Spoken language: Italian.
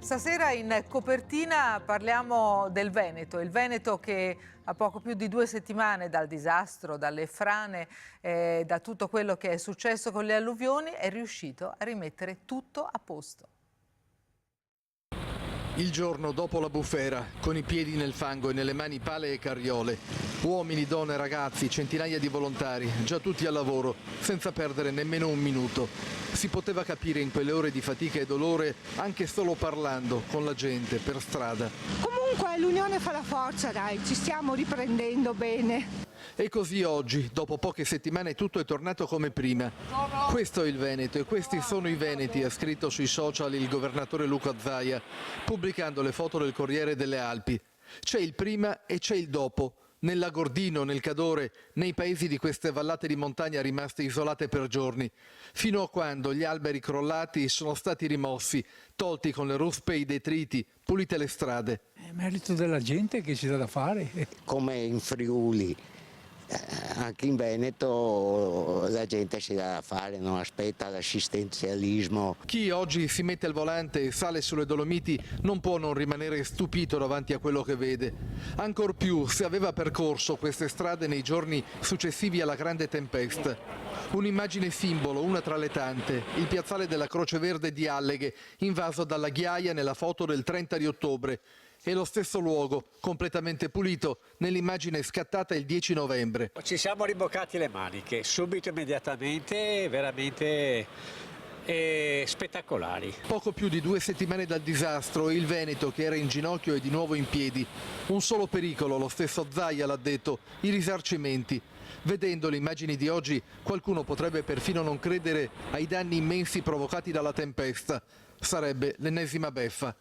Stasera in copertina parliamo del Veneto, il Veneto che a poco più di 2 settimane dal disastro, dalle frane, da tutto quello che è successo con le alluvioni, è riuscito a rimettere tutto a posto. Il giorno dopo la bufera, con i piedi nel fango e nelle mani pale e carriole, uomini, donne, ragazzi, centinaia di volontari, già tutti al lavoro, senza perdere nemmeno un minuto. Si poteva capire in quelle ore di fatica e dolore anche solo parlando con la gente per strada. Comunque l'unione fa la forza, dai, ci stiamo riprendendo bene. E così oggi, dopo poche settimane, tutto è tornato come prima. Questo è il Veneto e questi sono i Veneti, ha scritto sui social il governatore Luca Zaia, pubblicando le foto del Corriere delle Alpi. C'è il prima e c'è il dopo. Nel Lagordino, nel Cadore, nei paesi di queste vallate di montagna rimaste isolate per giorni, fino a quando gli alberi crollati sono stati rimossi, tolti con le ruspe e i detriti, pulite le strade. È merito della gente che ci dà da fare. Come in Friuli, anche in Veneto la gente si dà da fare, non aspetta l'assistenzialismo. Chi oggi si mette al volante e sale sulle Dolomiti non può non rimanere stupito davanti a quello che vede. Ancor più se aveva percorso queste strade nei giorni successivi alla grande tempesta. Un'immagine simbolo, una tra le tante, il piazzale della Croce Verde di Alleghe, invaso dalla ghiaia nella foto del 30 di ottobre. E lo stesso luogo, completamente pulito, nell'immagine scattata il 10 novembre. Ci siamo riboccati le maniche, subito, immediatamente, veramente spettacolari. Poco più di 2 settimane dal disastro, il Veneto che era in ginocchio è di nuovo in piedi. Un solo pericolo, lo stesso Zaia l'ha detto, i risarcimenti. Vedendo le immagini di oggi, qualcuno potrebbe perfino non credere ai danni immensi provocati dalla tempesta. Sarebbe l'ennesima beffa.